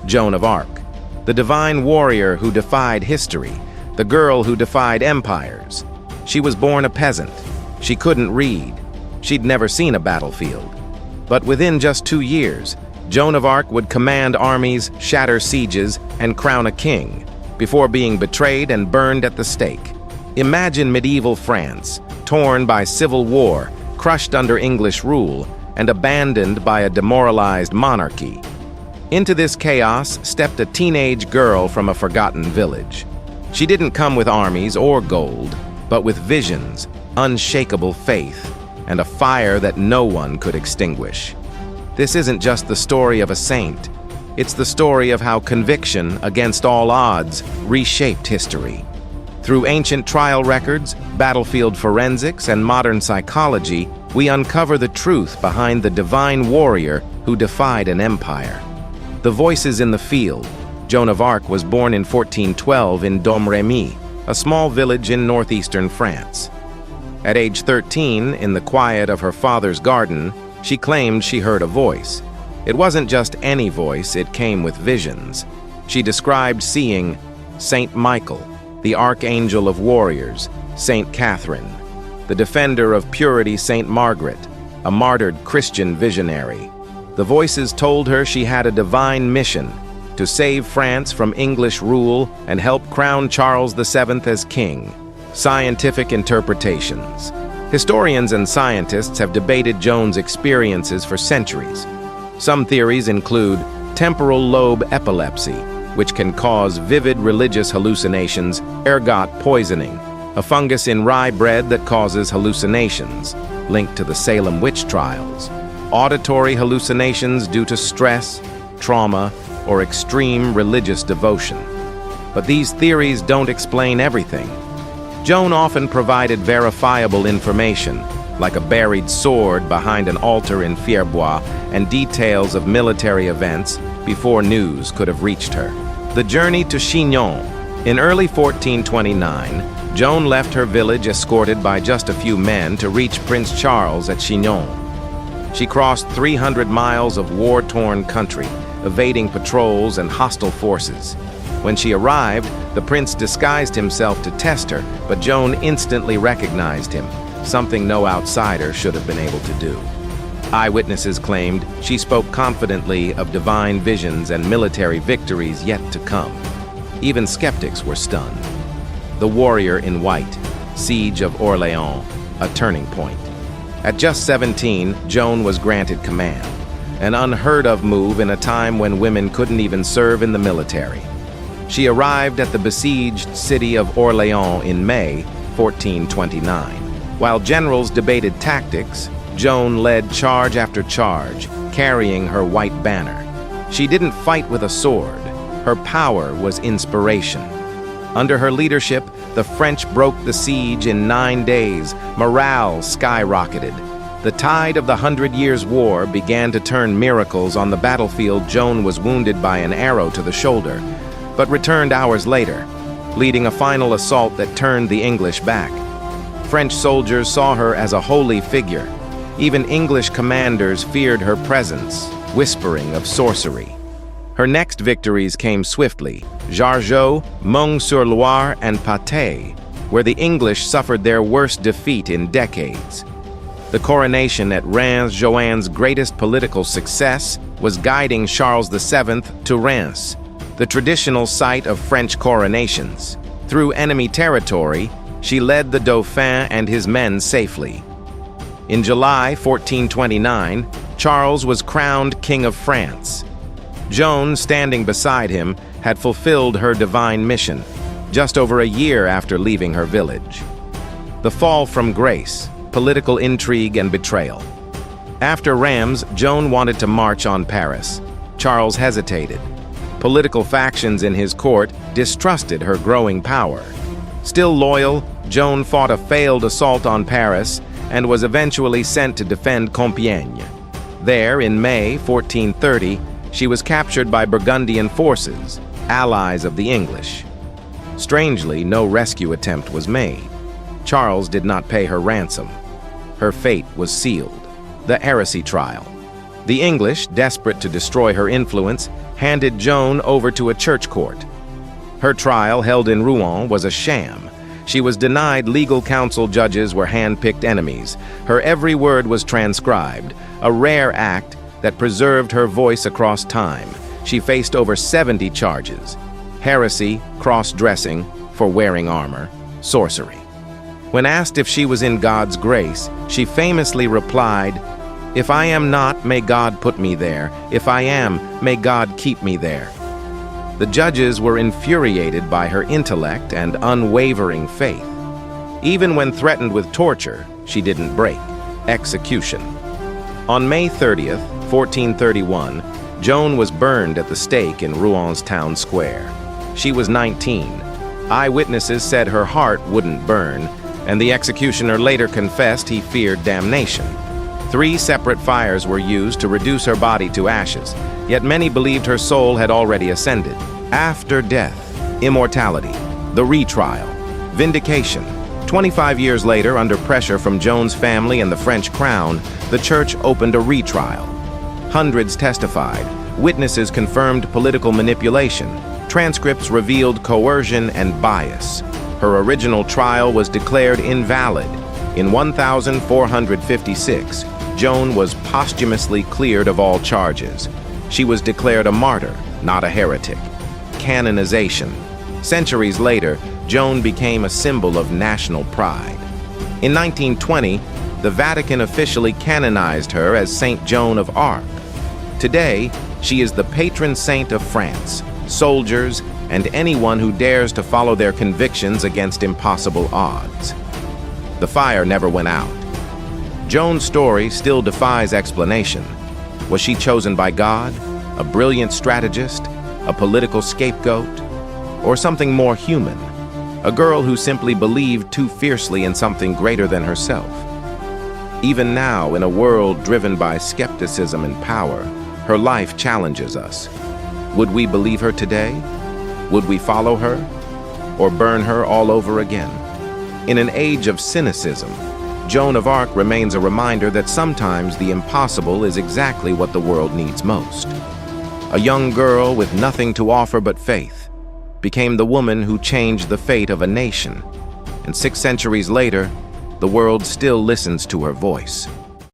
Joan of Arc, the divine warrior who defied history, the girl who defied empires. She was born a peasant. She couldn't read. She'd never seen a battlefield. But within just 2 years, Joan of Arc would command armies, shatter sieges, and crown a king, before being betrayed and burned at the stake. Imagine medieval France, torn by civil war, crushed under English rule, and abandoned by a demoralized monarchy. Into this chaos stepped a teenage girl from a forgotten village. She didn't come with armies or gold, but with visions, unshakable faith, and a fire that no one could extinguish. This isn't just the story of a saint. It's the story of how conviction, against all odds, reshaped history. Through ancient trial records, battlefield forensics, and modern psychology, we uncover the truth behind the divine warrior who defied an empire. The voices in the field. Joan of Arc was born in 1412 in Domremy, a small village in northeastern France. At age 13, in the quiet of her father's garden, she claimed she heard a voice. It wasn't just any voice, it came with visions. She described seeing Saint Michael, the archangel of warriors, Saint Catherine, the defender of purity Saint Margaret, a martyred Christian visionary. The voices told her she had a divine mission to save France from English rule and help crown Charles VII as king. Scientific interpretations. Historians and scientists have debated Joan's experiences for centuries. Some theories include temporal lobe epilepsy, which can cause vivid religious hallucinations, ergot poisoning, a fungus in rye bread that causes hallucinations, linked to the Salem witch trials, auditory hallucinations due to stress, trauma, or extreme religious devotion. But these theories don't explain everything. Joan often provided verifiable information, like a buried sword behind an altar in Fierbois and details of military events before news could have reached her. The journey to Chinon. In early 1429, Joan left her village escorted by just a few men to reach Prince Charles at Chinon. She crossed 300 miles of war-torn country, evading patrols and hostile forces. When she arrived, the prince disguised himself to test her, but Joan instantly recognized him, something no outsider should have been able to do. Eyewitnesses claimed she spoke confidently of divine visions and military victories yet to come. Even skeptics were stunned. The warrior in white, Siege of Orléans, a turning point. At just 17, Joan was granted command, an unheard-of move in a time when women couldn't even serve in the military. She arrived at the besieged city of Orléans in May 1429. While generals debated tactics, Joan led charge after charge, carrying her white banner. She didn't fight with a sword. Her power was inspiration. Under her leadership, the French broke the siege in 9 days. Morale skyrocketed. The tide of the 100 Years' War began to turn miracles. On the battlefield. Joan was wounded by an arrow to the shoulder, but returned hours later, leading a final assault that turned the English back. French soldiers saw her as a holy figure. Even English commanders feared her presence, whispering of sorcery. Her next victories came swiftly: Jargeau, Meung-sur-Loire, and Patay, where the English suffered their worst defeat in decades. The coronation at Reims, Joan's greatest political success, was guiding Charles VII to Reims, the traditional site of French coronations. Through enemy territory, she led the Dauphin and his men safely. In July 1429, Charles was crowned King of France. Joan, standing beside him, had fulfilled her divine mission, just over a year after leaving her village. The fall from grace, political intrigue and betrayal. After Reims, Joan wanted to march on Paris. Charles hesitated. Political factions in his court distrusted her growing power. Still loyal, Joan fought a failed assault on Paris and was eventually sent to defend Compiègne. There, in May 1430, she was captured by Burgundian forces, allies of the English. Strangely, no rescue attempt was made. Charles did not pay her ransom. Her fate was sealed. The heresy trial. The English, desperate to destroy her influence, handed Joan over to a church court. Her trial, held in Rouen, was a sham. She was denied legal counsel. Judges were hand-picked enemies. Her every word was transcribed, a rare act that preserved her voice across time. She faced over 70 charges: heresy, cross-dressing for wearing armor, sorcery. When asked if she was in God's grace, she famously replied, "If I am not, may God put me there. If I am, may God keep me there." The judges were infuriated by her intellect and unwavering faith. Even when threatened with torture, she didn't break. Execution. On May 30th, 1431, Joan was burned at the stake in Rouen's town square. She was 19. Eyewitnesses said her heart wouldn't burn, and the executioner later confessed he feared damnation. 3 separate fires were used to reduce her body to ashes, yet many believed her soul had already ascended. After death, immortality, the retrial, vindication. 25 years later, under pressure from Joan's family and the French crown, the church opened a retrial. Hundreds testified. Witnesses confirmed political manipulation. Transcripts revealed coercion and bias. Her original trial was declared invalid. In 1456, Joan was posthumously cleared of all charges. She was declared a martyr, not a heretic. Canonization. Centuries later, Joan became a symbol of national pride. In 1920, the Vatican officially canonized her as Saint Joan of Arc. Today, she is the patron saint of France, soldiers, and anyone who dares to follow their convictions against impossible odds. The fire never went out. Joan's story still defies explanation. Was she chosen by God, a brilliant strategist, a political scapegoat, or something more human? A girl who simply believed too fiercely in something greater than herself. Even now, in a world driven by skepticism and power, her life challenges us. Would we believe her today? Would we follow her? Or burn her all over again? In an age of cynicism, Joan of Arc remains a reminder that sometimes the impossible is exactly what the world needs most. A young girl with nothing to offer but faith became the woman who changed the fate of a nation, and 6 centuries later, the world still listens to her voice.